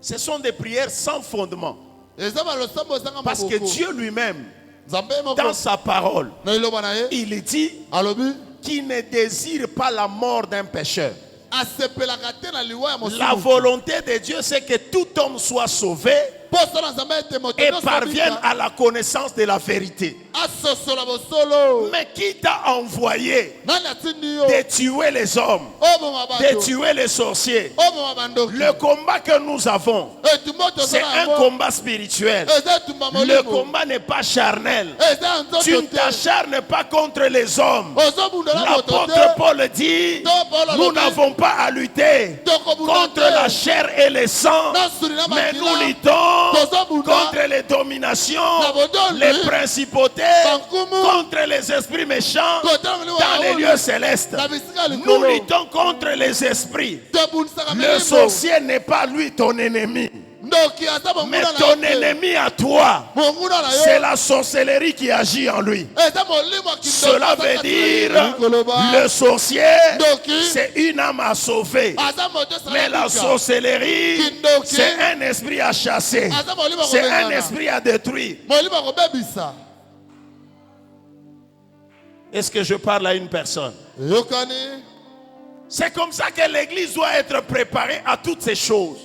Ce sont des prières sans fondement. eza balosambo ezanga Parce que maboko. Dieu lui-même, nzambe ye moko dans sa parole, na liloba na ye il dit alobi qu'il ne désire pas la mort d'un pécheur. asepelaka te na liwa ya La mosusu. volonté de Dieu, c'est que tout homme soit sauvé poso na nzambe ete moto et nyonso parvienne abika, à la connaissance de la vérité. asosola bosolo. Mais qui t'a envoyé nani atindi yo de tuer les hommes, oboma de bato tuer les sorciers? oboma bandoki. Le combat que nous avons, etumba c'est tozala un yango combat spirituel. eza etumba Le molimo combat n'est pas charnel. eza Tu ne nzoto te t'acharnes pas contre les hommes. ozobundela moto L'apôtre te Paul dit, nous n'avons pas à lutter contre la chair et le sang, mais nous luttons contre les dominations, les principautés, contre les esprits méchants dans les lieux célestes. Nous luttons contre les esprits. Le sorcier n'est pas lui ton ennemi, mais ton ennemi à toi, c'est la sorcellerie qui agit en lui. Cela veut dire le sorcier, c'est une âme à sauver. Mais la sorcellerie, c'est un esprit à chasser. C'est un esprit à détruire. molimo akobebisa. Est-ce que je parle à une personne? eyokani C'est comme ça que l'église doit être préparée à toutes ces choses.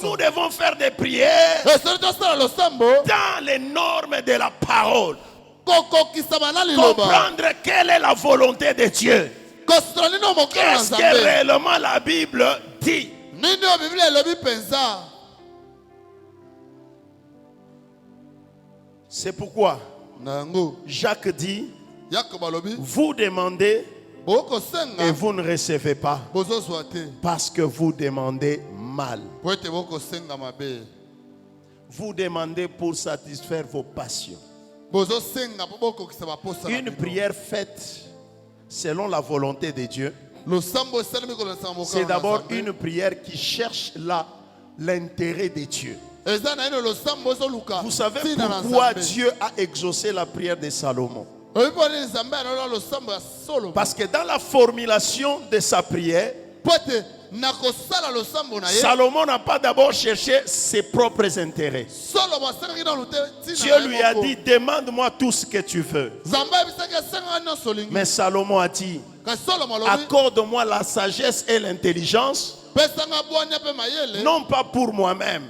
Nous devons faire des prières dans les normes de la parole. Comprendre quelle est la volonté de Dieu. Qu'est-ce que réellement la Bible dit. C'est pourquoi Jacques dit, vous demandez et vous ne recevez pas parce que vous demandez mal. Vous demandez pour satisfaire vos passions. Une prière faite selon la volonté de Dieu, c'est d'abord une prière qui cherche l'intérêt de Dieu. Vous savez pourquoi Dieu a exaucé la prière de Salomon? Parce que dans la formulation de sa prière, Salomon n'a pas d'abord cherché ses propres intérêts. Dieu lui a dit, demande-moi tout ce que tu veux. Mais Salomon a dit, accorde-moi la sagesse et l'intelligence, non pas pour moi-même,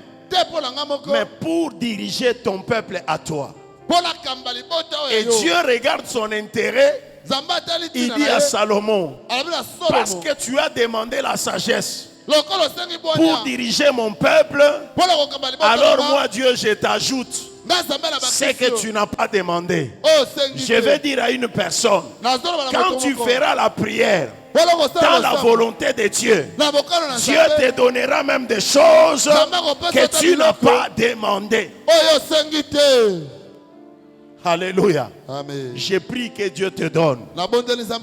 mais pour diriger ton peuple à toi. Et Dieu regarde son intérêt. Il dit à Salomon, parce que tu as demandé la sagesse pour diriger mon peuple, alors moi Dieu je t'ajoute ce que tu n'as pas demandé. Je vais dire à une personne, quand tu feras la prière dans la volonté de Dieu, Dieu te donnera même des choses que tu n'as pas demandées. Alléluia. Amen. J'ai pris que Dieu te donne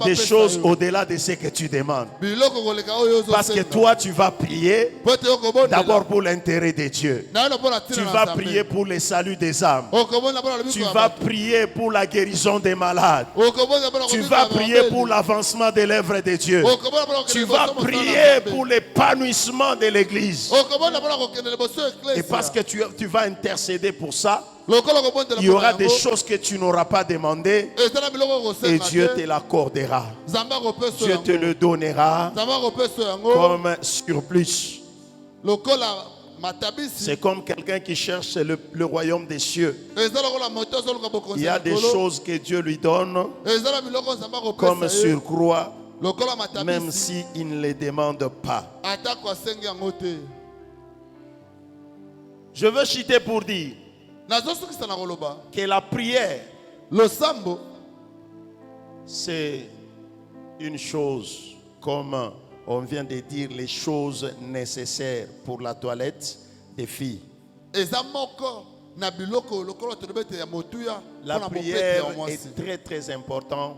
des choses au-delà de ce que tu demandes. Parce que toi, tu vas prier d'abord pour l'intérêt de Dieu. Tu vas prier pour le salut des âmes. Tu vas prier pour la guérison des malades. Tu vas prier pour l'avancement de l'œuvre de Dieu. Tu vas prier pour l'épanouissement de l'église. Et parce que tu vas intercéder pour ça, il y aura des choses que tu n'auras pas demandées et Dieu te l'accordera. Dieu te le donnera comme surplus. C'est comme quelqu'un qui cherche le royaume des cieux. Il y a des choses que Dieu lui donne comme surcroît, même s'il ne les demande pas. Je veux citer pour dire que la prière, c'est une chose, comme on vient de dire, les choses nécessaires pour la toilette des filles. La prière est très très importante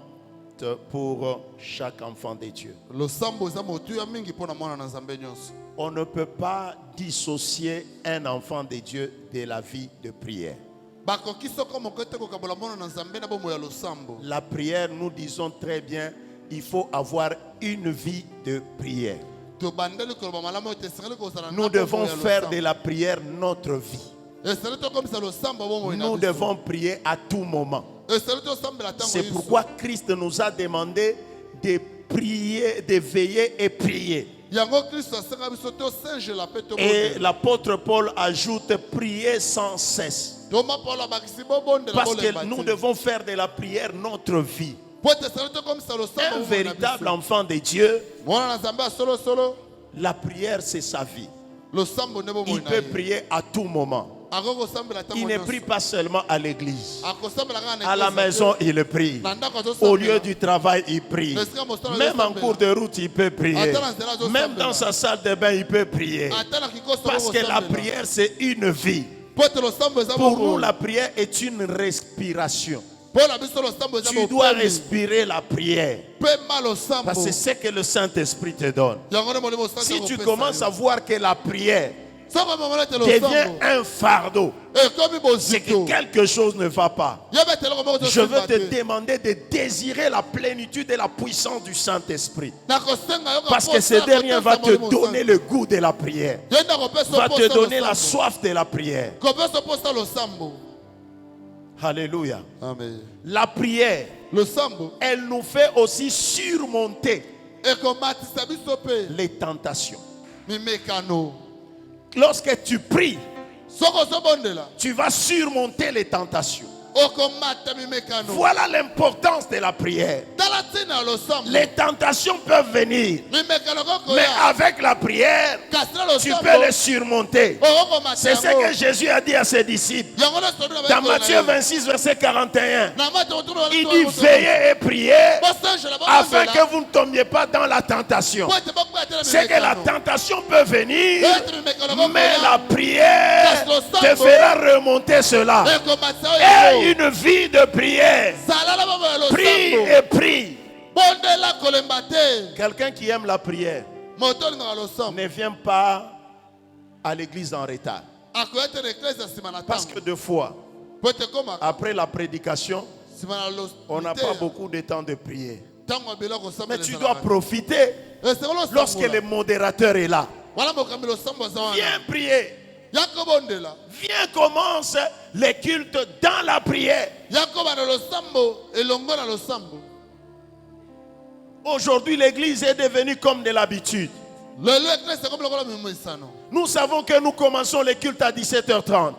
pour chaque enfant de Dieu. On ne peut pas dissocier un enfant de Dieu de la vie de prière. La prière, nous disons très bien, il faut avoir une vie de prière. Nous devons faire de la prière notre vie. Nous devons prier à tout moment. C'est pourquoi Christ nous a demandé de prier, de veiller et prier. Et l'apôtre Paul ajoute prier sans cesse. Parce que nous devons faire de la prière notre vie. Un véritable enfant de Dieu, la prière c'est sa vie. Il peut prier à tout moment. Il ne prie pas seulement à l'église. À la maison, il prie. Au lieu du travail, il prie. Même en cours de route, il peut prier. Même dans sa salle de bain, il peut prier. Parce que la prière, c'est une vie. Pour nous, la prière est une respiration. Tu dois respirer la prière. Parce que c'est ce que le Saint-Esprit te donne. Si tu commences à voir que la prière devient un fardeau, c'est que quelque chose ne va pas. Je veux te demander de désirer la plénitude et la puissance du Saint-Esprit. Parce que ce dernier va te donner le goût de la prière. Va te donner la soif de la prière. Alléluia. Amen. La prière, Losambo. elle nous fait aussi surmonter Et komatisa biso pe. les tentations. Mimekano. Lorsque tu pries, Soko sobondela. tu vas surmonter les tentations. Okomata mimekano. Voilà l'importance de la prière. Talatina losambo. Les tentations peuvent venir, Mimekano koko mais ya. avec la prière, Kastra tu losambo. peux les surmonter. Okomata. C'est ce que Jésus a dit à ses disciples. Yangola sodo na Dans Matthieu 26, verset 41, Na mata otuno na il dit veillez et priez afin que vous ne tombiez pas dans la tentation. C'est que la tentation peut venir, mais la prière te fera remonter cela. Et une vie de prière. Prie et prie. Quelqu'un qui aime la prière ne vient pas à l'église en retard. Parce que deux fois, après la prédication, on n'a pas beaucoup de temps de prier. Mais tu dois profiter lorsque le modérateur est là. Viens prier. Viens commence les cultes dans la prière. Aujourd'hui, l'église est devenue comme de l'habitude. Nous savons que nous commençons les cultes à 17h30.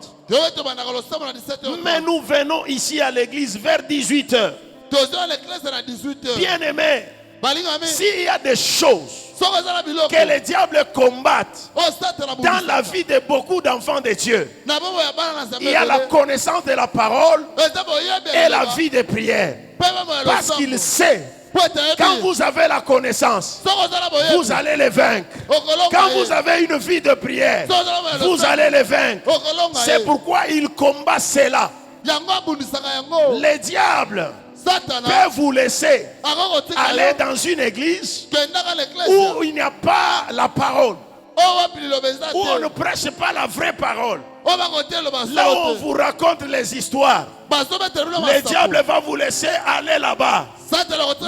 Mais nous venons ici à l'église vers 18h. Bien aimé, s'il y a des choses que les diables combattent dans la vie de beaucoup d'enfants de Dieu, il y a la connaissance de la parole et la vie de prière. Parce qu'il sait, quand vous avez la connaissance, vous allez les vaincre. Quand vous avez une vie de prière, vous allez les vaincre. C'est pourquoi il combat cela. Les diables peut vous laisser aller dans une église où il n'y a pas la parole, où on ne prêche pas la vraie parole, là où on vous raconte les histoires. Le diable va vous laisser aller là-bas.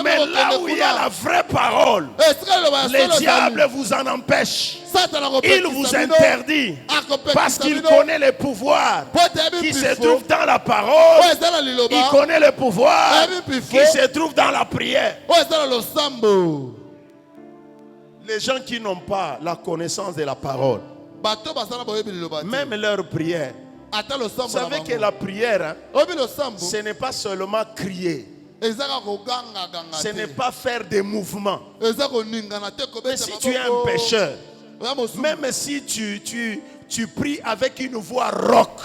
Mais là où il y a la vraie parole, le diable vous en empêche. Il vous interdit parce qu'il connaît les pouvoirs qui se trouvent dans la parole. Il connaît les pouvoirs qui se trouvent dans la prière. Les gens qui n'ont pas la connaissance de la parole, même leur prière, vous savez que la prière, ce n'est pas seulement crier. Ce n'est pas faire des mouvements. Mais si tu es un pécheur, même si tu pries avec une voix rauque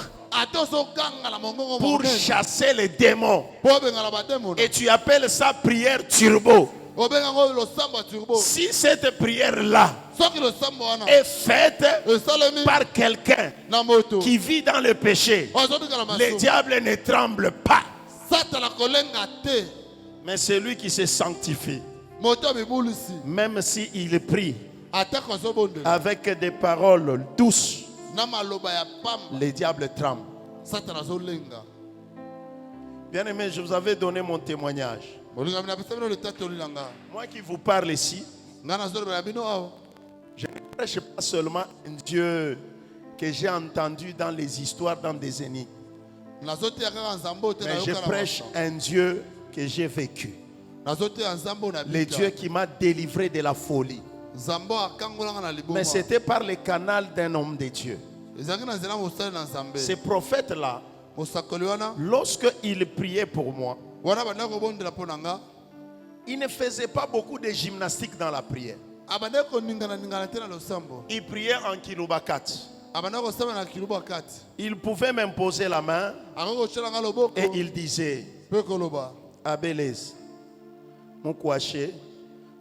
pour chasser les démons, et tu appelles ça prière turbo, si cette prière-là est faite par quelqu'un qui vit dans le péché, le diable ne tremble pas. Mais celui qui se sanctifie, même s'il prie avec des paroles douces, les diables tremblent. Bien aimé, je vous avais donné mon témoignage. Moi qui vous parle ici, je ne prêche pas seulement un Dieu que j'ai entendu dans les histoires, dans des énigmes. Mais je prêche un Dieu que j'ai vécu. Le Dieu qui m'a délivré de la folie. Mais c'était par le canal d'un homme de Dieu. Ce prophète-là, lorsqu'il priait pour moi, il ne faisait pas beaucoup de gymnastique dans la prière. Il priait en kilobakat. Il pouvait m'imposer la main et il disait Abelez, Mukwache,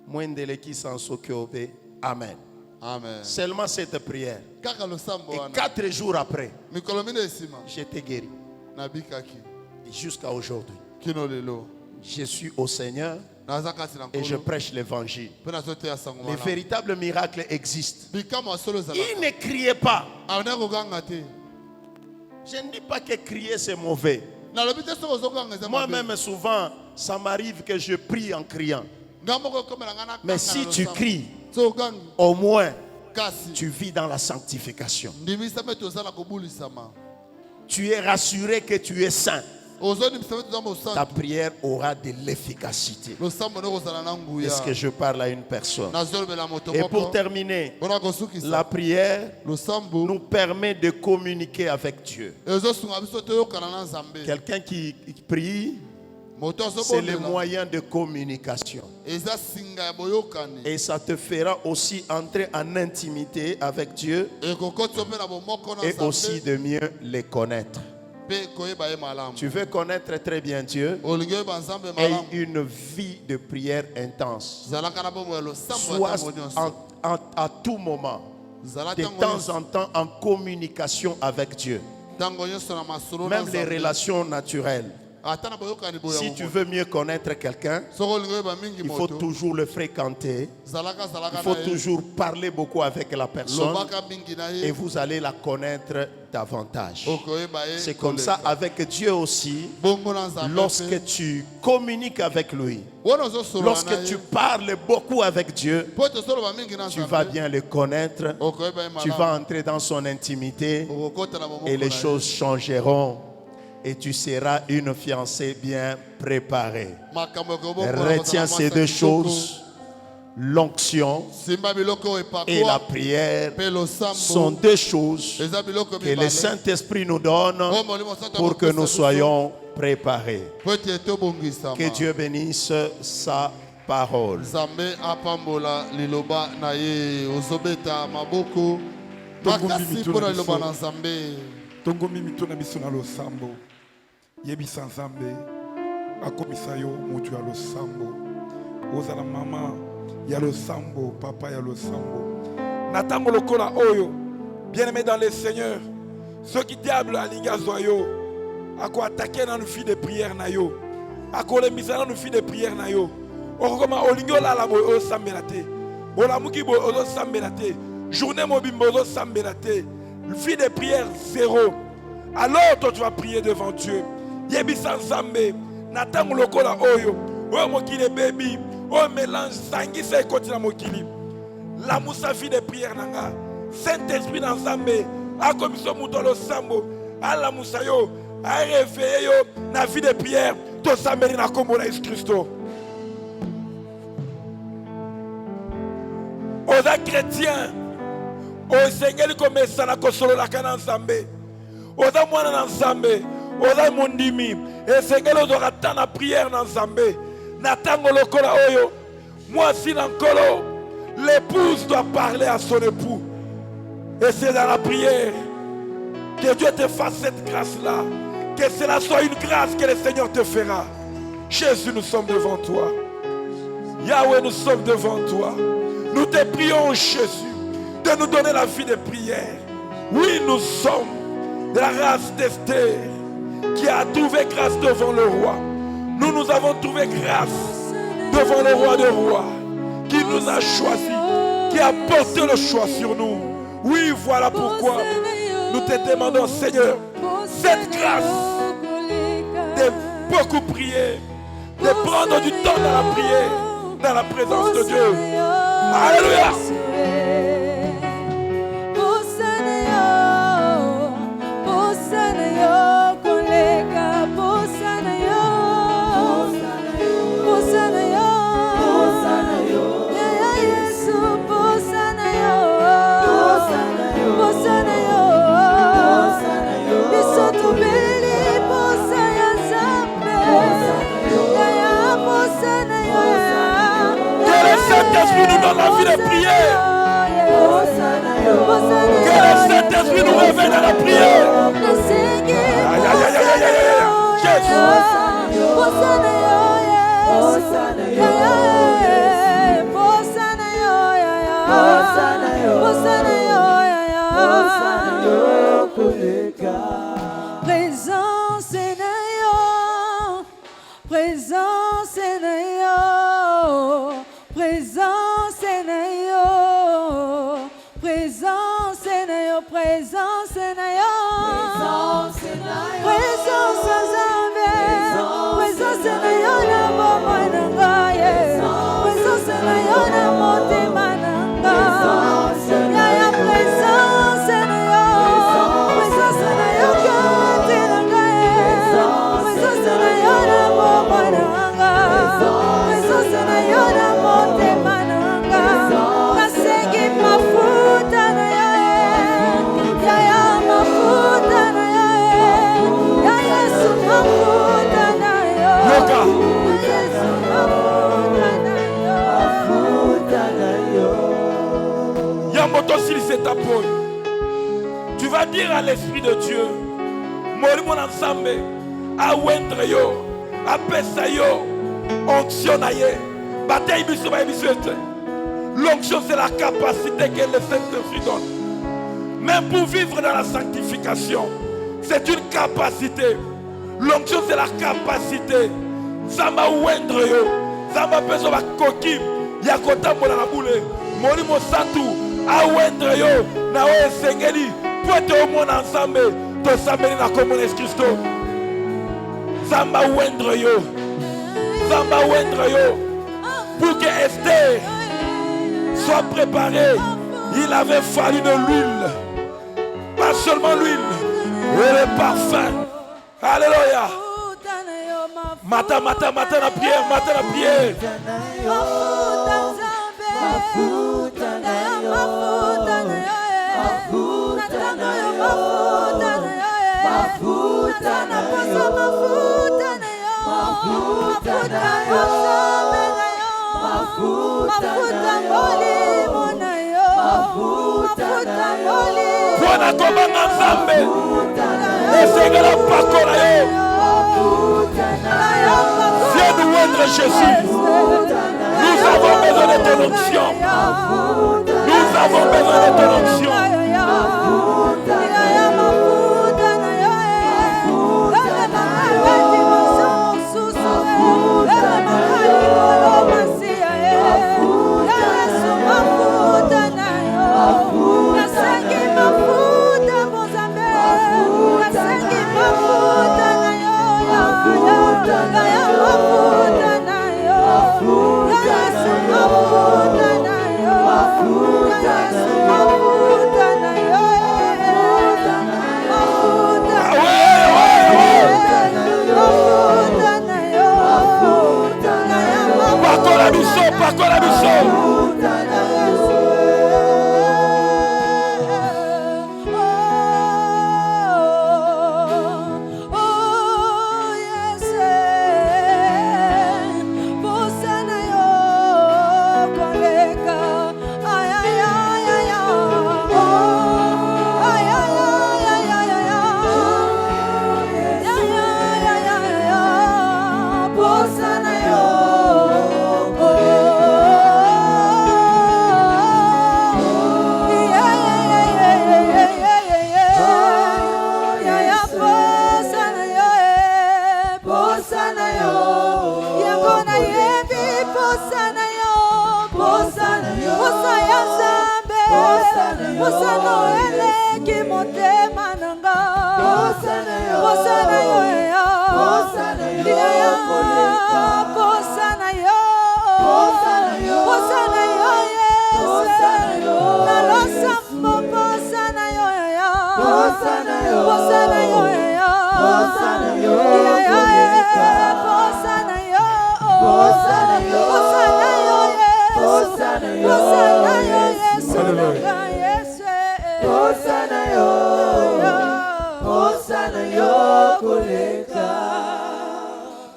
Mwendeleki Sansokyobe, Amen. Amen. Seulement cette prière. Et 4 jours après, j'étais guéri. Et jusqu'à aujourd'hui, je suis au Seigneur et je prêche l'évangile. Les véritables miracles existent. Il ne criait pas. Je ne dis pas que crier c'est mauvais. Moi-même souvent, ça m'arrive que je prie en criant. Mais si tu cries, au moins, tu vis dans la sanctification. Tu es rassuré que tu es saint. ta prière aura de l'efficacité. Est-ce que je parle à une personne? Et pour terminer, la prière nous permet de communiquer avec Dieu. Quelqu'un qui prie, c'est le moyen de communication. Et ça te fera aussi entrer en intimité avec Dieu et aussi de mieux les connaître. Tu veux connaître très bien Dieu et une vie de prière intense. Sois à tout moment, de temps en temps, en communication avec Dieu. Même les relations naturelles. Si tu veux mieux connaître quelqu'un, il faut toujours le fréquenter. Il faut toujours parler beaucoup avec la personne et vous allez la connaître davantage. C'est comme ça avec Dieu aussi. Lorsque tu communiques avec lui, lorsque tu parles beaucoup avec Dieu, tu vas bien le connaître. Tu vas entrer dans son intimité et les choses changeront. Et tu seras une fiancée bien préparée. Retiens ces deux choses. L'onction et la prière sont deux choses que le Saint-Esprit nous donne pour que nous soyons préparés. Que Dieu bénisse sa parole. Tongomi mitona biso na losambo yebisa nzambe akomisa yo mutu ya losambo ozala mama ya losambo papa ya losambo na tango lokola oyo bien-aimé dans le Seigneur ce qui diable alingi azwa yo ako attaquer na vie de prière na yo ako lembisa na vie de prière na yo okoma olingi olala boy osambela te olamuki boy osambela te journée mobimbo osambela te. Vie de prière zéro. Alors toi tu vas prier devant Dieu. Yebisa nzambe natango lokola oyo oyo mokili baby oyo mélange sangisa ekoti na mokili. La musa vie de prière nanga. Saint-Esprit na nzambe akomiso muto losambo ala musa yo a réveiller yo na vie de prière to sambeli na kombo na Jésus Christo. Oza chrétien osengeli komesana kosolola kana nzambe oza mwana na nzambe oza mondimi esengeli ozwaka ta na prière na nzambe na tango lokola oyo mwasi na nkolo l'épouse doit parler à son époux et c'est dans la prière que Dieu te fasse cette grâce là, que cela soit une grâce que le Seigneur te fera. Jésus, nous sommes devant toi. Yahweh, nous sommes devant toi. Nous te prions, Jésus, de nous donner la vie de prière. Oui, nous sommes de la race d'Esther qui a trouvé grâce devant le roi. Nous avons trouvé grâce devant le roi des rois qui nous a choisis, qui a porté le choix sur nous. Oui, voilà pourquoi nous te demandons, Seigneur, cette grâce de beaucoup prier, de prendre du temps dans la prière, dans la présence de Dieu. Alléluia. Saint-Esprit nous donne la vie de prière. Que le Saint-Esprit nous réveille dans la prière. Aïe, aïe, aïe, aïe, aïe, Présence est naïo, présence est naïo, présence est naïo, présence est naïo, présence est naïo, présence est naïo, présence est naïo na mama nangaye, présence est naïo na motema nanga, ya présence est naïo, présence est naïo kati nangaye, présence Tu vas dire à l'Esprit de Dieu, Molimo Nzambe, a wendre yo, a pesa yo, onction na ye, bataille biso ba biso ete. L'onction c'est la capacité que le Saint-Esprit donne. Même pour vivre dans la sanctification, c'est une capacité. L'onction c'est la capacité. Zamba wendre yo, zamba pesa ba koki, ya kotambola na boule. Molimo Santu, a wendre yo, na o esengeli, pote o mona Nzambe, to sambeli na komona Yesu Christo. Zamba wendre yo, zamba wendre yo, pour que Esther soit préparé. Il avait fallu de l'huile, pas seulement l'huile, mais le parfum. Alléluia. Matin la prière, matin la prière. Bwana kobanga Nzambe, esengela pakola yo. Viens nous oindre Jésus. Nous avons besoin de ton onction. Nous avons besoin de ton onction. Pakola biso.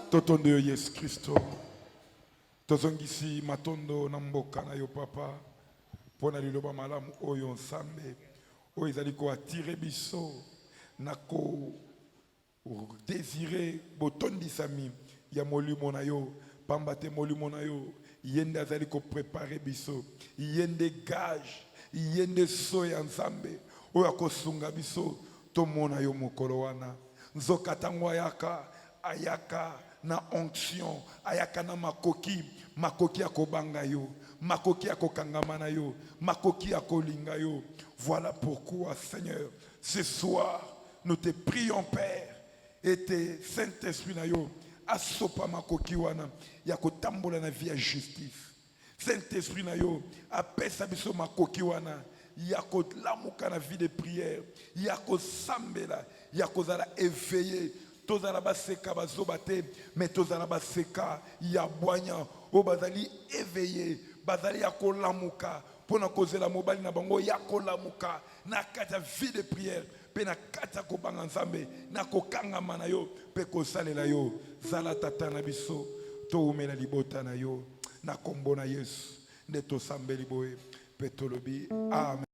Totondo Yesu Kristo. Tozongisi matondo na mboka na yo papa. Pona liloba malamu oyo Nzambe. Oyo ezali ko attirer biso na ko désirer botondisami ya molimo na yo. Pambate molimo na yo. Yende azali ko préparer biso. Yende gage. Yende so ya Nzambe. Oyo akosunga biso tomona yo mokolo wana. Nzoka tango ayaka na onction, ayaka na makoki akobanga yo, makoki akokangama na yo, makoki akolinga yo. Voilà pourquoi, Seigneur, ce soir, nous te prions, Père, et te Saint-Esprit na yo, asopa makoki wana, yako tambola na vie à justice. Saint-Esprit na yo, apesa biso makoki wana, yako lamuka na vie de prière, yako sambela, yako zala éveillé. Tozala baseka bazobate, mais tozala baseka ya boanya, o bazali éveillé, bazali yako lamuka, pona kozela mobali na bango yako lamuka, na kata vie de prière, pe na kata ko banga Nzambe, na ko kangama na yo, pe ko salela yo, zala tata na biso, to umela libota na yo, na kombo na Yesu, nde to sambeli boye, pe tolobi, amen.